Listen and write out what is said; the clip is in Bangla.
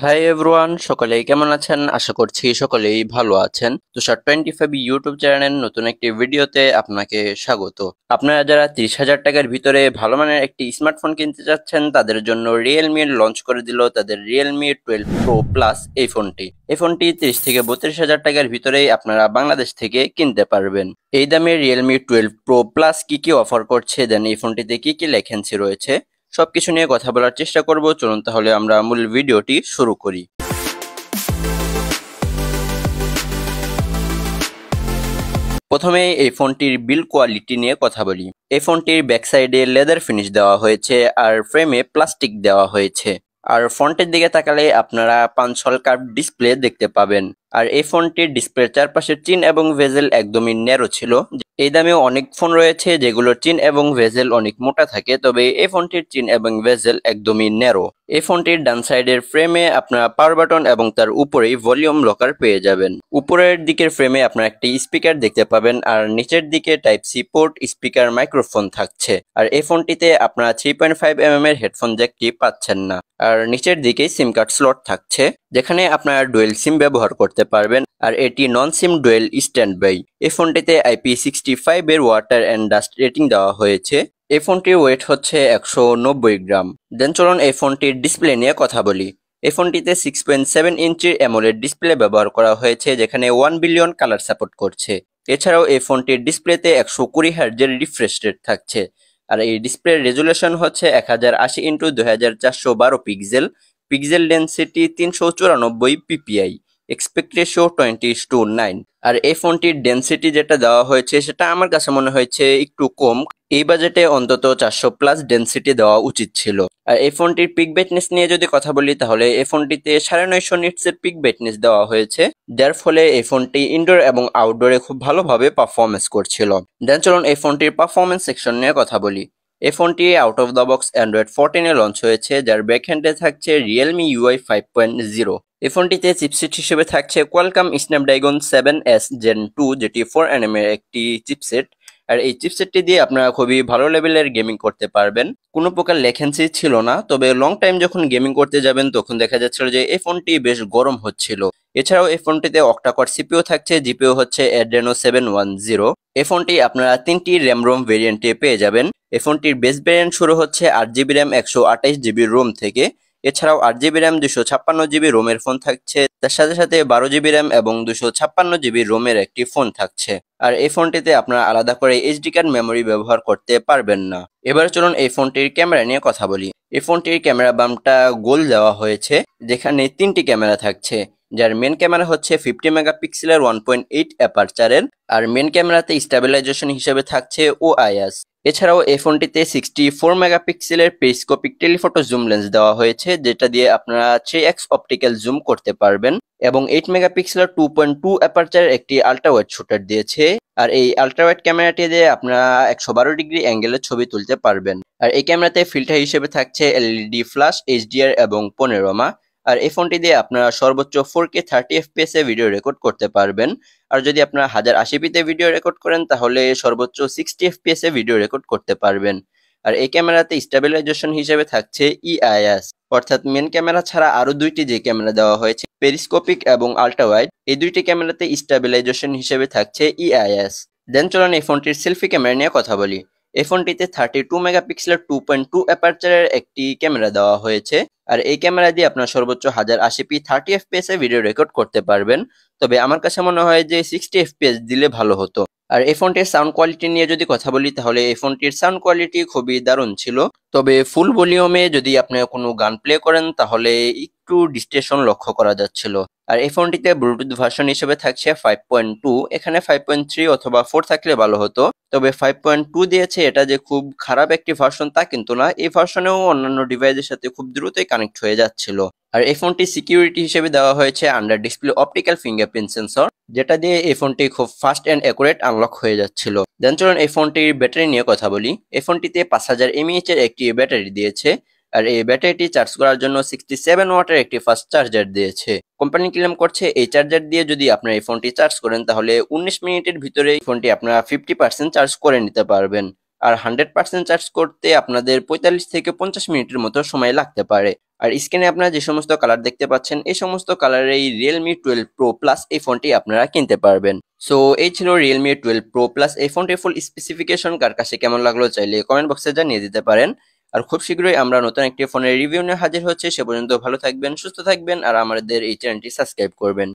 হাই এভরিওয়ান, সকলেই কেমন আছেন? আশা করছি সকলেই ভালো আছেন। তুষার 25 ইউটিউব চ্যানেলের নতুন একটি ভিডিওতে আপনাকে স্বাগত। আপনারা যারা 30,000 টাকার ভিতরে ভালো মানের একটি স্মার্টফোন কিনতে চাচ্ছেন, তাদের জন্য রিয়েলমি লঞ্চ করে দিল তাদের রিয়েলমি 12 প্রো প্লাস এই ফোনটি। এই ফোনটি 30 থেকে 32,000 টাকার ভিতরেই আপনারা বাংলাদেশ থেকে কিনতে পারবেন। এই দামে রিয়েলমি 12 প্রো প্লাস কি কি অফার করছে, দেন এই ফোনটিতে কি কি লেখেন্সি রয়েছে, সবকিছু নিয়ে কথা বলার চেষ্টা করব। চলুন তাহলে আমরা মূল ভিডিওটি শুরু করি। প্রথমে এই ফোনটির বিল্ড কোয়ালিটি নিয়ে কথা বলি। এই ফোনটির ব্যাক সাইডে লেদার ফিনিশ দেওয়া হয়েছে আর ফ্রেমে প্লাস্টিক দেওয়া হয়েছে। আর ফ্রন্টের দিকে তাকালে আপনারা পাঁচশোল কার্ভ ডিসপ্লে দেখতে পাবেন। আর এই ফোনটির ডিসপ্লের চারপাশের চিন এবং ভেজেল একদমই ন্যারো ছিল। এই দামেও অনেক ফোন রয়েছে যেগুলোর চিন এবং ভেজেল অনেক মোটা থাকে, তবে এই ফোনটির চিন এবং ভেজেল একদমই ন্যারো। এই ফোনটির ডান সাইডের ফ্রেমে আপনারা পাওয়ার বাটন এবং তার উপরেই ভলিউম লকার পেয়ে যাবেন। উপরের দিকের ফ্রেমে আপনারা একটি স্পিকার দেখতে পাবেন আর নিচের দিকে type C port, speaker, microphone থাকছে। আর এই ফোনটিতে আপনারা 3.5mm এর হেডফোন জ্যাকটি পাচ্ছেন না। আর নিচের দিকেই সিম কার্ড স্লট থাকছে, যেখানে আপনারা ডুয়েল সিম ব্যবহার করতে পারবেন। আর এটি নন সিম ডুয়েল স্ট্যান্ড বাই। এই ফোনটিতে IP65 এর ওয়াটার অ্যান্ড ডাস্ট রেটিং দেওয়া হয়েছে। এই ফোনটির ওয়েট হচ্ছে 190 গ্রাম। দেন চলুন এই ফোনটির ডিসপ্লে নিয়ে কথা বলি। এই ফোনটিতে 6.7 ইঞ্চির অ্যামোলেড ডিসপ্লে ব্যবহার করা হয়েছে, যেখানে 1 বিলিয়ন কালার সাপোর্ট করছে। এছাড়াও এই ফোনটির ডিসপ্লেতে 120 হার্টজের রিফ্রেশ রেট থাকছে। আর এই ডিসপ্লের রেজুলেশন হচ্ছে 1080x2412 pixel, pixel density 394 PPI, expect ratio 20:9। আর এই ফোনটির ডেন্সিটি যেটা দেওয়া হয়েছে সেটা আমার কাছে মনে হয়েছে একটু কম। এই বাজেটে অন্তত 400+ ডেন্সিটি দেওয়া উচিত ছিল। আর এই ফোনটির পিক ব্রাইটনেস নিয়ে যদি কথা বলি, তাহলে এই ফোনটিতে 950 নিটসের পিক ব্রাইটনেস দেওয়া হয়েছে, যার ফলে এই ফোনটি ইনডোর এবং আউটডোরে খুব ভালোভাবে পারফরমেন্স করছিল। দেন চলুন এই ফোনটির পারফরমেন্স সেকশন নিয়ে কথা বলি। এই ফোনটি out of the box Android 14 launch হয়েছে, যার ব্যাকহ্যান্ডে থাকছে রিয়েলমি UI 5.0। এই ফোনটিতে চিপসেট হিসেবে থাকছে কোয়ালকম স্ন্যাপড্রাগন 7S Gen 2, যেটি 4nm এর একটি চিপসেট। আর এই চিপসেটটি দিয়ে আপনারা খুবই ভালো লেভেলের গেমিং করতে পারবেন। কোনো প্রকার লেখেন্সি ছিল না, তবে লং টাইম যখন গেমিং করতে যাবেন তখন দেখা যাচ্ছিল যে এই ফোনটি বেশ গরম হচ্ছিল। এছাড়াও এই ফোনটিতে অক্টা-কোর সিপিইউ থাকছে, জিপিইউ হচ্ছে Adreno 710। এই ফোনটি আপনারা 3টি র্যাম রোম ভেরিয়েন্টে পেয়ে যাবেন। এই ফোনটির বেস ভেরিয়েন্ট শুরু হচ্ছে 8GB র্যাম 128GB রোম থেকে। এছাড়াও 8GB র্যাম 256GB রোমের ফোন থাকছে, তার সাথে সাথে 12GB র্যাম এবং 256GB রোমের একটি ফোন থাকছে। আর এই ফোনটিতে আপনারা আলাদা করে এইচডি কার্ড মেমোরি ব্যবহার করতে পারবেন না। এবার চলুন এই ফোনটির ক্যামেরা নিয়ে কথা বলি। এই ফোনটির ক্যামেরা বামটা গোল দেওয়া হয়েছে, যেখানে 3টি ক্যামেরা থাকছে, যার মেন ক্যামেরা হচ্ছে 50 মেগাপিক্সেলের 1.8 অ্যাপারচারের। আর মেন ক্যামেরাতে স্টেবিলাইজেশন হিসেবে থাকছে OIS। এছাড়াও এই ফোনটিতে 64 মেগাপিক্সেলের পেরিস্কোপিক টেলিফটো জুম লেন্স দেওয়া হয়েছে, যেটা দিয়ে আপনারা 3x অপটিক্যাল জুম করতে পারবেন। এবং 8 মেগাপিক্সেলের 2.2 অ্যাপারচারের একটি আল্ট্রা ওয়াইড শুটার দিয়েছে। আর এই আল্ট্রা ওয়াইড ক্যামেরাটি দিয়ে আপনারা 112 ডিগ্রি অ্যাঙ্গেলের ছবি তুলতে পারবেন। আর এই ক্যামেরাতে ফিল্টার হিসেবে থাকছে LED ফ্ল্যাশ, HDR এবং প্যানোরামা। আর এই ফোনটি দিয়ে আপনারা সর্বোচ্চ 4K 30 FPS এ ভিডিও রেকর্ড করতে পারবেন। আর যদি আপনারা 1080p তে ভিডিও রেকর্ড করেন, তাহলে সর্বোচ্চ 60 FPS এ ভিডিও রেকর্ড করতে পারবেন। আর এই ক্যামেরাতে স্টেবিলাইজেশন হিসেবে থাকছে EIS, অর্থাৎ মেন ক্যামেরা ছাড়া আরো দুইটি যে ক্যামেরা দেওয়া হয়েছে, পেরিস্কোপিক এবং আল্ট্রা ওয়াইড, এই দুইটি ক্যামেরাতে স্টেবিলাইজেশন হিসেবে থাকছে EIS। দেন চলুন এই ফোনটির সেলফি ক্যামেরা নিয়ে কথা বলি। এই ফোনটিতে 32 মেগাপিক্সেলের 2.2 অ্যাপারচারের একটি ক্যামেরা দেওয়া হয়েছে। আর এই ক্যামেরা দিয়ে আপনার সর্বোচ্চ 1080p 30 FPS এ ভিডিও রেকর্ড করতে পারবেন। তবে আমার কাছে মনে হয় যে 60 FPS দিলে ভালো হতো। আর এই ফোনটির সাউন্ড কোয়ালিটি নিয়ে যদি কথা বলি, তাহলে এই ফোনটির সাউন্ড কোয়ালিটি খুবই দারুণ ছিল। তবে ফুল ভলিউমে যদি আপনি কোনো গান প্লে করেন, তাহলে একটু ডিস্টরশন লক্ষ্য করা যাচ্ছিল। আর এই ফোনটিতে ব্লুটুথ ভার্সন হিসেবে থাকছে 5.2, এখানে 5.3 অথবা 4 থাকলে ভালো হতো। তবে 5.2 দিয়েছে, এটা যে খুব খারাপ একটি ভার্সন তা কিন্তু না, এই ভার্সনেও অন্যান্য ডিভাইসের সাথে খুব দ্রুতই কানেক্ট হয়ে যাচ্ছিল। আর এই ফোনটি সিকিউরিটি হিসেবে দেওয়া হয়েছে under display optical fingerprint sensor, যেটা দিয়ে এই ফোনটি খুব ফাস্ট অ্যান্ড অ্যাকুরেট আনলক হয়ে যাচ্ছিল। দেন চলুন এই ফোনটির ব্যাটারি নিয়ে কথা বলি। এই ফোনটিতে 5000 mAh এর একটি ব্যাটারি দিয়েছে। আর এই ব্যাটারিটি চার্জ করার জন্য 67 ওয়াটের একটি ফাস্ট চার্জার দিয়েছে। কোম্পানি ক্লেম করছে এই চার্জার দিয়ে যদি আপনারা এই ফোনটি চার্জ করেন, তাহলে 19 মিনিটের ভিতরে এই ফোনটি আপনারা 50% চার্জ করে নিতে পারবেন। আর 100% চার্জ করতে আপনাদের 45 থেকে 50 মিনিটের মতো সময় লাগতে পারে। আর স্ক্রিনে আপনারা যে সমস্ত কালার দেখতে পাচ্ছেন এই সমস্ত কালারের এই Realme 12 Pro Plus এই ফোনটি আপনারা কিনতে পারবেন। সো এই ছিল Realme 12 Pro Plus এই ফোনটির ফুল স্পেসিফিকেশন কার কাছে কেমন লাগলো চাইলে কমেন্ট বক্সে জানিয়ে দিতে পারেন। আর খুব শীঘ্রই আমরা নতুন একটি ফোনের রিভিউ নিয়ে হাজির হচ্ছে, সে পর্যন্ত ভালো থাকবেন, সুস্থ থাকবেন আর আমাদের এই চ্যানেলটি সাবস্ক্রাইব করবেন।